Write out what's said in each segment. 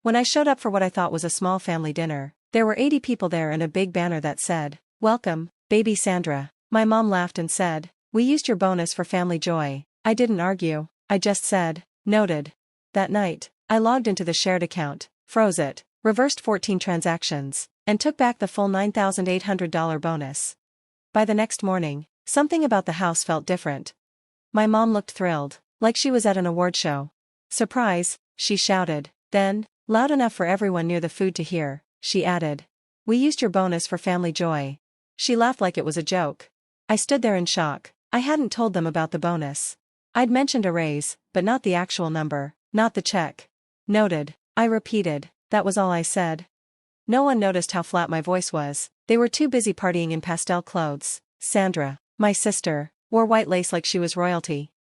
When I showed up for what I thought was a small family dinner, there were 80 people there and a big banner that said, "Welcome, baby Sandra." My mom laughed and said, "We used your bonus for family joy." I didn't argue, I just said, "Noted." That night, I logged into the shared account, froze it, reversed 14 transactions, and took back the full $9,800 bonus. By the next morning, something about the house felt different. My mom looked thrilled, like she was at an award show. "Surprise," she shouted. Then, loud enough for everyone near the food to hear, she added, "We used your bonus for family joy." She laughed like it was a joke. I stood there in shock. I hadn't told them about the bonus. I'd mentioned a raise, but not the actual number, not the check. "Noted," I repeated, that was all I said. No one noticed how flat my voice was, they were too busy partying in pastel clothes. Sandra, my sister, wore white lace like she was royalty.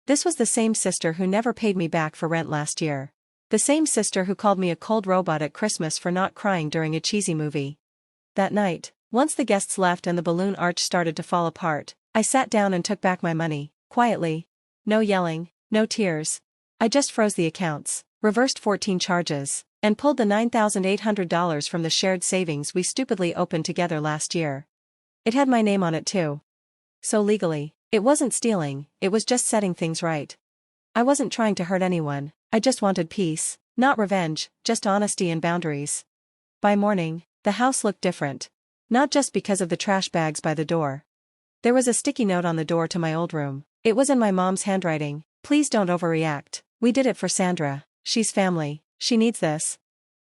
This was the same sister who never paid me back for rent last year. The same sister who called me a cold robot at Christmas for not crying during a cheesy movie. That night, once the guests left and the balloon arch started to fall apart, I sat down and took back my money, quietly. No yelling, no tears. I just froze the accounts, reversed 14 charges, and pulled the $9,800 from the shared savings we stupidly opened together last year. It had my name on it too. So legally, it wasn't stealing, it was just setting things right. I wasn't trying to hurt anyone, I just wanted peace, not revenge, just honesty and boundaries. By morning, the house looked different. Not just because of the trash bags by the door. There was a sticky note on the door to my old room. It was in my mom's handwriting. "Please don't overreact. We did it for Sandra. She's family. She needs this."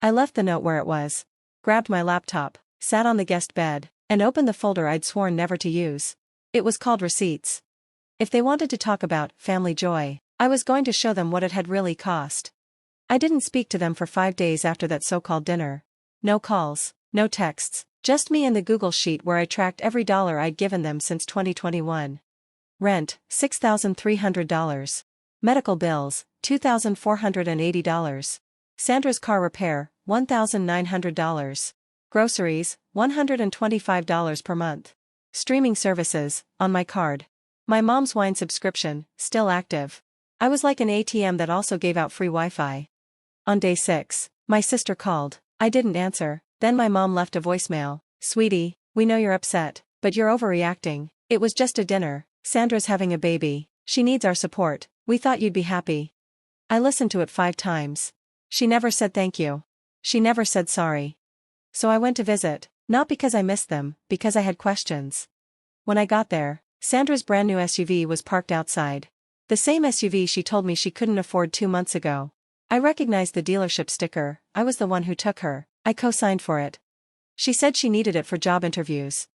I left the note where it was, grabbed my laptop, sat on the guest bed, and opened the folder I'd sworn never to use. It was called Receipts. If they wanted to talk about family joy, I was going to show them what it had really cost. I didn't speak to them for 5 days after that so-called dinner. No calls, no texts, just me and the Google sheet where I tracked every dollar I'd given them since 2021. Rent, $6,300. Medical bills, $2,480. Sandra's car repair, $1,900. Groceries, $125 per month. Streaming services, on my card. My mom's wine subscription, still active. I was like an ATM that also gave out free Wi-Fi. On day 6, my sister called. I didn't answer. Then my mom left a voicemail. "Sweetie, we know you're upset, but you're overreacting. It was just a dinner. Sandra's having a baby. She needs our support. We thought you'd be happy." I listened to it 5 times. She never said thank you. She never said sorry. So I went to visit, not because I missed them, because I had questions. When I got there, Sandra's brand new SUV was parked outside. The same SUV she told me she couldn't afford 2 months ago. I recognized the dealership sticker. I was the one who took her. I co-signed for it. She said she needed it for job interviews.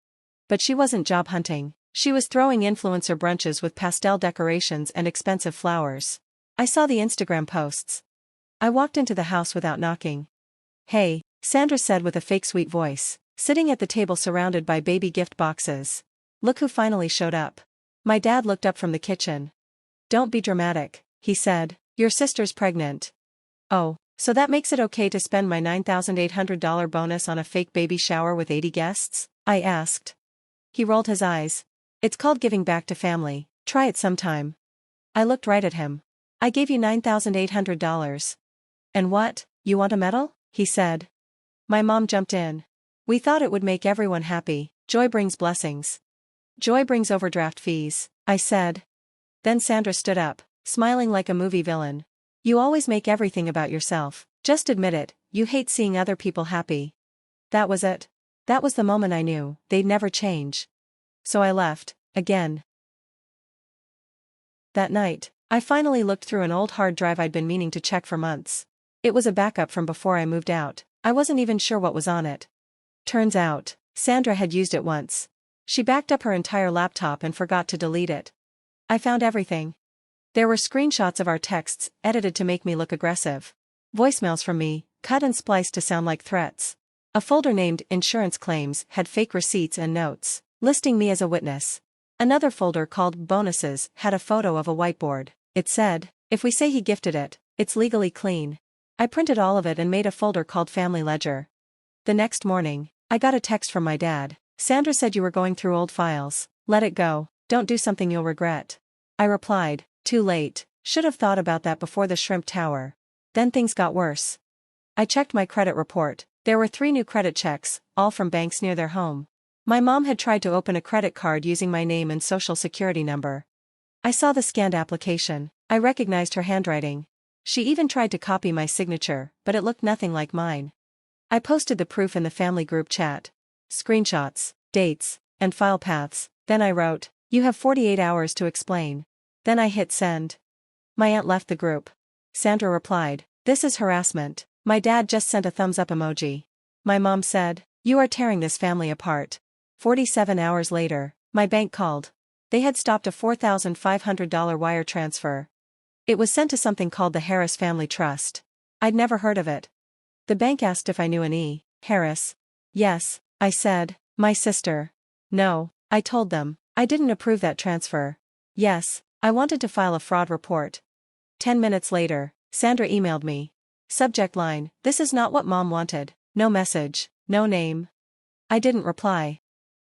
But she wasn't job hunting. She was throwing influencer brunches with pastel decorations and expensive flowers. I saw the Instagram posts. I walked into the house without knocking. "Hey," Sandra said with a fake sweet voice, sitting at the table surrounded by baby gift boxes. "Look who finally showed up." My dad looked up from the kitchen. "Don't be dramatic," he said. "Your sister's pregnant." "Oh, so that makes it okay to spend my $9,800 bonus on a fake baby shower with 80 guests? I asked. He rolled his eyes. "It's called giving back to family. Try it sometime." I looked right at him. "I gave you $9,800. "And what, you want a medal?" he said. My mom jumped in. "We thought it would make everyone happy. Joy brings blessings." "Joy brings overdraft fees," I said. Then Sandra stood up, smiling like a movie villain. "You always make everything about yourself. Just admit it, you hate seeing other people happy." That was it. That was the moment I knew they'd never change. So I left, again. That night, I finally looked through an old hard drive I'd been meaning to check for months. It was a backup from before I moved out. I wasn't even sure what was on it. Turns out, Sandra had used it once. She backed up her entire laptop and forgot to delete it. I found everything. There were screenshots of our texts, edited to make me look aggressive. Voicemails from me, cut and spliced to sound like threats. A folder named Insurance Claims had fake receipts and notes, listing me as a witness. Another folder called Bonuses had a photo of a whiteboard. It said, "If we say he gifted it, it's legally clean." I printed all of it and made a folder called Family Ledger. The next morning, I got a text from my dad. "Sandra said you were going through old files. Let it go. Don't do something you'll regret." I replied, "Too late. Should have thought about that before the Shrimp Tower." Then things got worse. I checked my credit report. There were 3 new credit checks, all from banks near their home. My mom had tried to open a credit card using my name and social security number. I saw the scanned application. I recognized her handwriting. She even tried to copy my signature, but it looked nothing like mine. I posted the proof in the family group chat. Screenshots, dates, and file paths. Then I wrote, "You have 48 hours to explain." Then I hit send. My aunt left the group. Sandra replied, "This is harassment." My dad just sent a thumbs up emoji. My mom said, "You are tearing this family apart." 47 hours later, my bank called. They had stopped a $4,500 wire transfer. It was sent to something called the Harris Family Trust. I'd never heard of it. The bank asked if I knew an E. Harris. Yes, I said. My sister. No, I told them. I didn't approve that transfer. Yes, I wanted to file a fraud report. 10 minutes later, Sandra emailed me. Subject line, "This is not what Mom wanted." No message, no name. I didn't reply.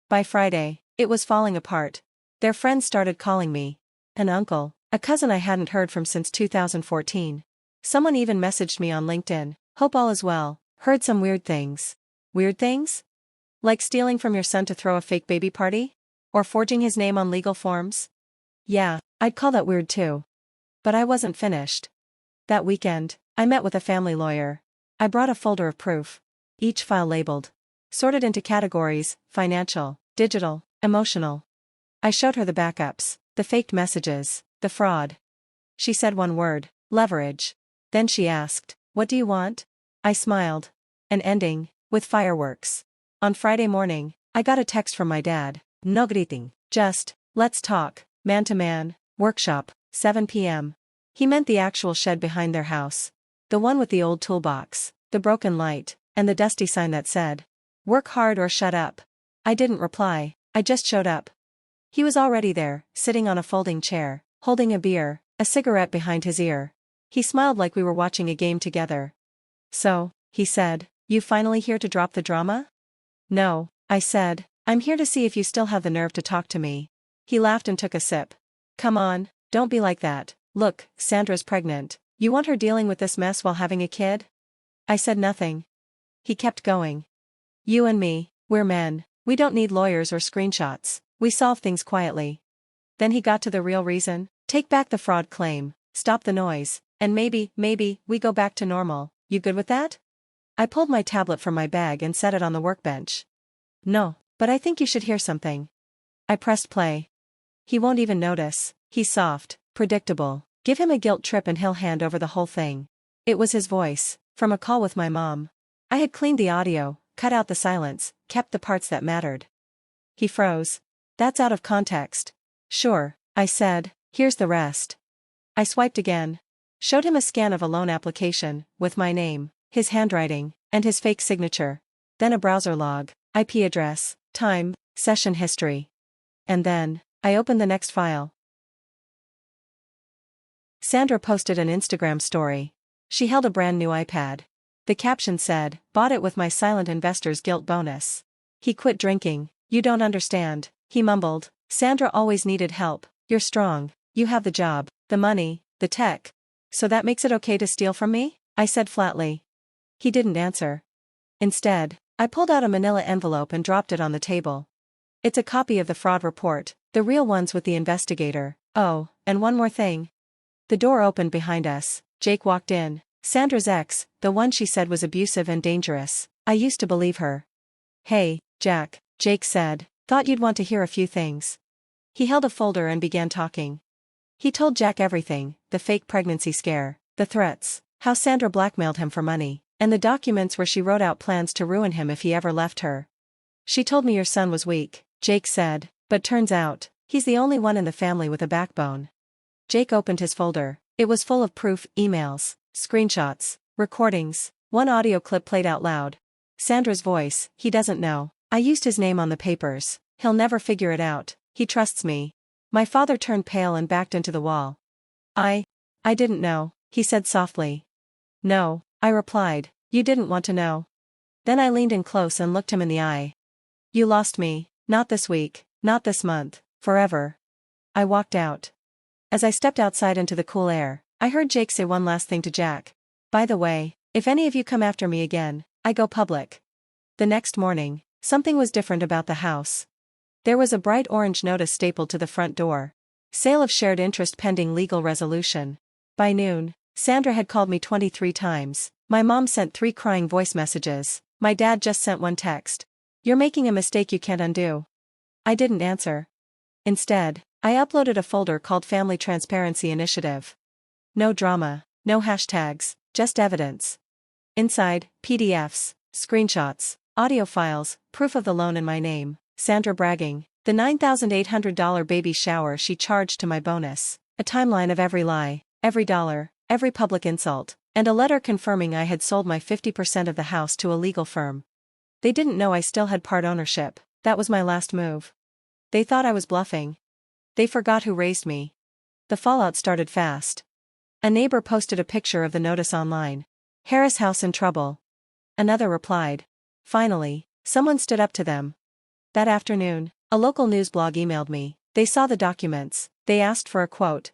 By Friday, it was falling apart. Their friends started calling me an uncle, a cousin I hadn't heard from since 2014. Someone even messaged me on LinkedIn, "Hope all is well, heard some weird things." Weird things? Like stealing from your son to throw a fake baby party? Or forging his name on legal forms? Yeah, I'd call that weird too. But I wasn't finished. That weekend, I met with a family lawyer. I brought a folder of proof. Each file labeled. Sorted into categories: financial, digital, emotional. I showed her the backups, the faked messages, the fraud. She said one word: leverage. Then she asked, "What do you want?" I smiled. An ending, with fireworks. On Friday morning, I got a text from my dad. No greeting, just, "Let's talk, man to man, workshop, 7 p.m. He meant the actual shed behind their house. The one with the old toolbox, the broken light, and the dusty sign that said, "Work hard or shut up." I didn't reply, I just showed up. He was already there, sitting on a folding chair, holding a beer, a cigarette behind his ear. He smiled like we were watching a game together. "So," he said, "you finally here to drop the drama?" "No," I said, "I'm here to see if you still have the nerve to talk to me." He laughed and took a sip. "Come on, don't be like that. Look, Sandra's pregnant. You want her dealing with this mess while having a kid?" I said nothing. He kept going. "You and me, we're men. We don't need lawyers or screenshots. We solve things quietly." Then he got to the real reason. "Take back the fraud claim, stop the noise, and maybe, we go back to normal. You good with that?" I pulled my tablet from my bag and set it on the workbench. "No, but I think you should hear something." I pressed play. "He won't even notice. He's soft, predictable. Give him a guilt trip and he'll hand over the whole thing." It was his voice, from a call with my mom. I had cleaned the audio, cut out the silence, kept the parts that mattered. He froze. "That's out of context." "Sure," I said, "here's the rest." I swiped again. Showed him a scan of a loan application, with my name, his handwriting, and his fake signature. Then a browser log, IP address, time, session history. And then, I opened the next file. Sandra posted an Instagram story. She held a brand new iPad. The caption said, "Bought it with my silent investor's guilt bonus." "He quit drinking. You don't understand," he mumbled. "Sandra always needed help. You're strong. You have the job, the money, the tech. So that makes it okay to steal from me?" I said flatly. He didn't answer. Instead, I pulled out a manila envelope and dropped it on the table. "It's a copy of the fraud report, the real ones with the investigator. Oh, and one more thing." The door opened behind us. Jake walked in. Sandra's ex, the one she said was abusive and dangerous. I used to believe her. "Hey, Jack," Jake said, "thought you'd want to hear a few things." He held a folder and began talking. He told Jack everything, the fake pregnancy scare, the threats, how Sandra blackmailed him for money, and the documents where she wrote out plans to ruin him if he ever left her. "She told me your son was weak," Jake said, "but turns out, he's the only one in the family with a backbone." Jake opened his folder. It was full of proof, emails, screenshots, recordings. One audio clip played out loud. Sandra's voice, "He doesn't know. I used his name on the papers. He'll never figure it out. He trusts me." My father turned pale and backed into the wall. I didn't know," he said softly. "No," I replied, "you didn't want to know." Then I leaned in close and looked him in the eye. "You lost me, not this week, not this month, forever." I walked out. As I stepped outside into the cool air, I heard Jake say one last thing to Jack. "By the way, If any of you come after me again, I go public. The next morning, something was different about the house. There was a bright orange notice stapled to the front door. Sale of shared interest pending legal resolution. By noon, Sandra had called me 23 times. My mom sent 3 crying voice messages. My dad just sent one text. "You're making a mistake you can't undo." I didn't answer. Instead, I uploaded a folder called Family Transparency Initiative. No drama, no hashtags, just evidence. Inside, PDFs, screenshots, audio files, proof of the loan in my name, Sandra bragging, the $9,800 baby shower she charged to my bonus, a timeline of every lie, every dollar, every public insult, and a letter confirming I had sold my 50% of the house to a legal firm. They didn't know I still had part ownership. That was my last move. They thought I was bluffing. They forgot who raised me. The fallout started fast. A neighbor posted a picture of the notice online. "Harris house in trouble." Another replied. Finally, someone stood up to them. That afternoon, a local news blog emailed me. They saw the documents. They asked for a quote.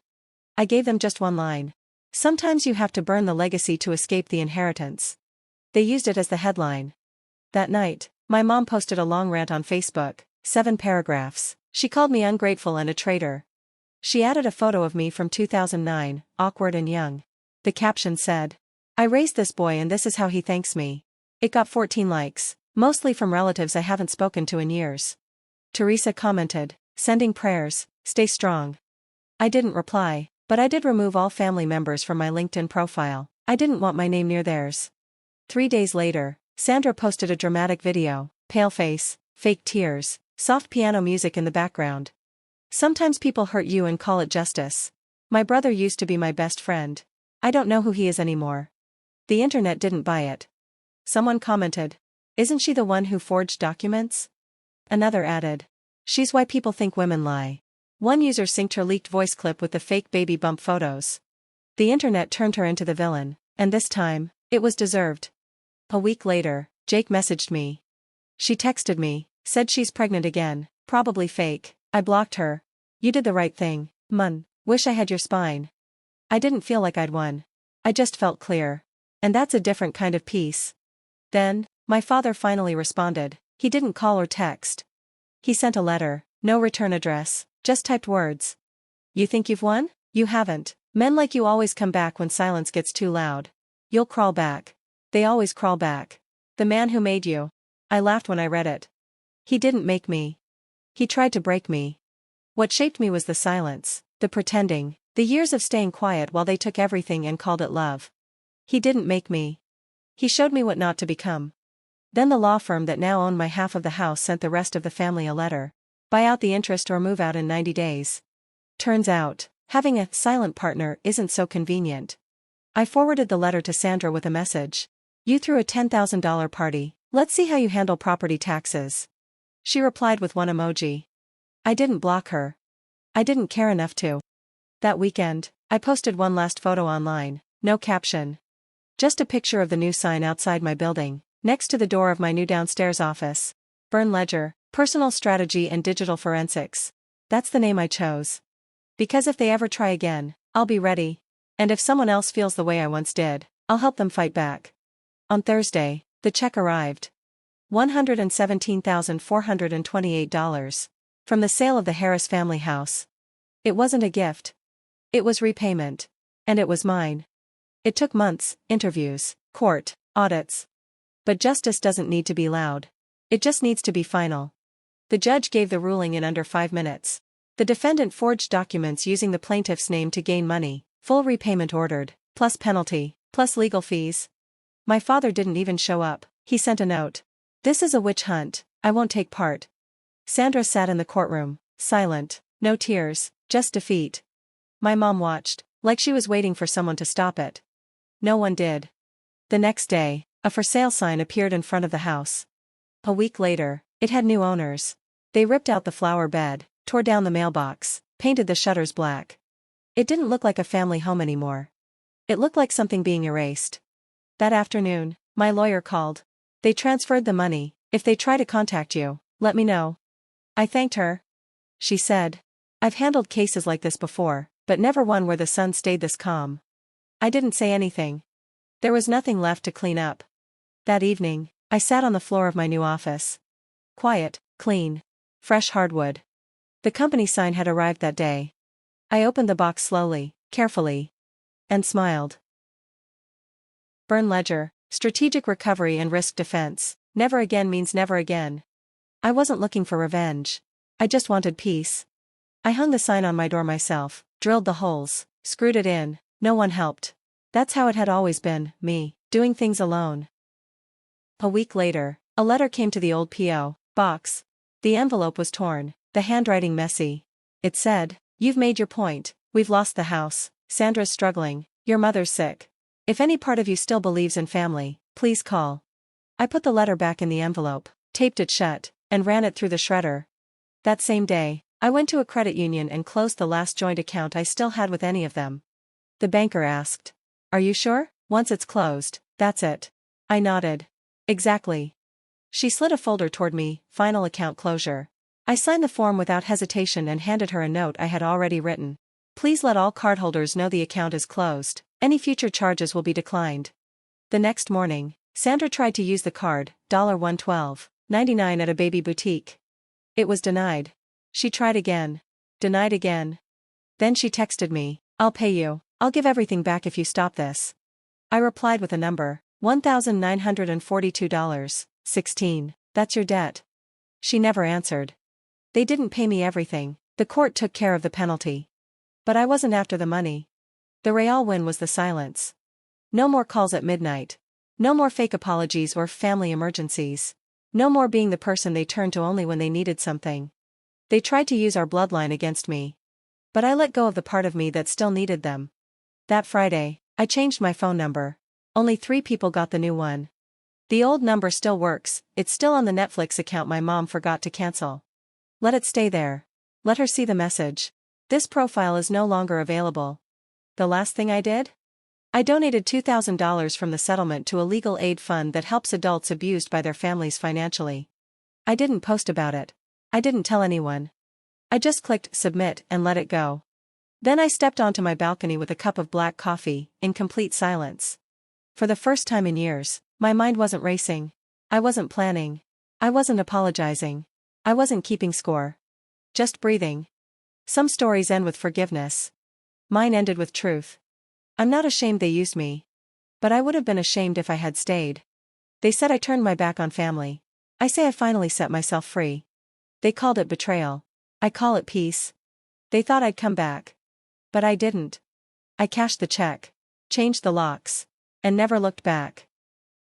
I gave them just one line. "Sometimes you have to burn the legacy to escape the inheritance." They used it as the headline. That night, my mom posted a long rant on Facebook, 7 paragraphs. She called me ungrateful and a traitor. She added a photo of me from 2009, awkward and young. The caption said, "I raised this boy and this is how he thanks me." It got 14 likes, mostly from relatives I haven't spoken to in years. Teresa commented, "Sending prayers, stay strong." I didn't reply, but I did remove all family members from my LinkedIn profile. I didn't want my name near theirs. 3 days later, Sandra posted a dramatic video, pale face, fake tears, soft piano music in the background. "Sometimes people hurt you and call it justice. My brother used to be my best friend. I don't know who he is anymore." The internet didn't buy it. Someone commented, "Isn't she the one who forged documents?" Another added, "She's why people think women lie." One user synced her leaked voice clip with the fake baby bump photos. The internet turned her into the villain, and this time, it was deserved. A week later, Jake messaged me. She texted me, said she's pregnant again, probably fake. I blocked her. "You did the right thing, Mun. Wish I had your spine." I didn't feel like I'd won. I just felt clear. And that's a different kind of peace. Then, my father finally responded. He didn't call or text. He sent a letter, no return address, just typed words. "You think you've won? You haven't. Men like you always come back when silence gets too loud. You'll crawl back. They always crawl back. The man who made you." I laughed when I read it. He didn't make me. He tried to break me. What shaped me was the silence, the pretending, the years of staying quiet while they took everything and called it love. He didn't make me. He showed me what not to become. Then the law firm that now owned my half of the house sent the rest of the family a letter. Buy out the interest or move out in 90 days. Turns out, having a silent partner isn't so convenient. I forwarded the letter to Sandra with a message. "You threw a $10,000 party, let's see how you handle property taxes." She replied with one emoji. I didn't block her. I didn't care enough to. That weekend, I posted one last photo online, no caption. Just a picture of the new sign outside my building, next to the door of my new downstairs office. Burn Ledger, Personal Strategy and Digital Forensics. That's the name I chose. Because if they ever try again, I'll be ready. And if someone else feels the way I once did, I'll help them fight back. On Thursday, the check arrived. $117,428. From the sale of the Harris family house. It wasn't a gift. It was repayment. And it was mine. It took months, interviews, court, audits. But justice doesn't need to be loud. It just needs to be final. The judge gave the ruling in under 5 minutes. The defendant forged documents using the plaintiff's name to gain money, full repayment ordered, plus penalty, plus legal fees. My father didn't even show up. He sent a note. "This is a witch hunt, I won't take part." Sandra sat in the courtroom, silent, no tears, just defeat. My mom watched, like she was waiting for someone to stop it. No one did. The next day, a for sale sign appeared in front of the house. A week later, it had new owners. They ripped out the flower bed, tore down the mailbox, painted the shutters black. It didn't look like a family home anymore. It looked like something being erased. That afternoon, my lawyer called. "They transferred the money. If they try to contact you, let me know." I thanked her. She said, "I've handled cases like this before, but never one where the sun stayed this calm." I didn't say anything. There was nothing left to clean up. That evening, I sat on the floor of my new office. Quiet, clean, fresh hardwood. The company sign had arrived that day. I opened the box slowly, carefully, and smiled. Burn ledger, strategic recovery and risk defense. Never again means never again. I wasn't looking for revenge. I just wanted peace. I hung the sign on my door myself, drilled the holes, screwed it in. No one helped. That's how it had always been, me, doing things alone. A week later, a letter came to the old P.O. box. The envelope was torn, the handwriting messy. It said, "You've made your point, we've lost the house, Sandra's struggling, your mother's sick. If any part of you still believes in family, please call." I put the letter back in the envelope, taped it shut, and ran it through the shredder. That same day, I went to a credit union and closed the last joint account I still had with any of them. The banker asked, "Are you sure? Once it's closed, that's it." I nodded. "Exactly." She slid a folder toward me, "Final account closure." I signed the form without hesitation and handed her a note I had already written. "Please let all cardholders know the account is closed. Any future charges will be declined." The next morning, Sandra tried to use the card, $112.99 at a baby boutique. It was denied. She tried again. Denied again. Then she texted me, "I'll pay you. I'll give everything back if you stop this." I replied with a number, $1,942.16. "That's your debt." She never answered. They didn't pay me everything, the court took care of the penalty. But I wasn't after the money. The real win was the silence. No more calls at midnight. No more fake apologies or family emergencies. No more being the person they turned to only when they needed something. They tried to use our bloodline against me. But I let go of the part of me that still needed them. That Friday, I changed my phone number. Only 3 people got the new one. The old number still works, it's still on the Netflix account my mom forgot to cancel. Let it stay there. Let her see the message. This profile is no longer available. The last thing I did? I donated $2,000 from the settlement to a legal aid fund that helps adults abused by their families financially. I didn't post about it. I didn't tell anyone. I just clicked submit and let it go. Then I stepped onto my balcony with a cup of black coffee, in complete silence. For the first time in years, my mind wasn't racing. I wasn't planning. I wasn't apologizing. I wasn't keeping score. Just breathing. Some stories end with forgiveness. Mine ended with truth. I'm not ashamed they used me. But I would have been ashamed if I had stayed. They said I turned my back on family. I say I finally set myself free. They called it betrayal. I call it peace. They thought I'd come back. But I didn't. I cashed the check, changed the locks, and never looked back.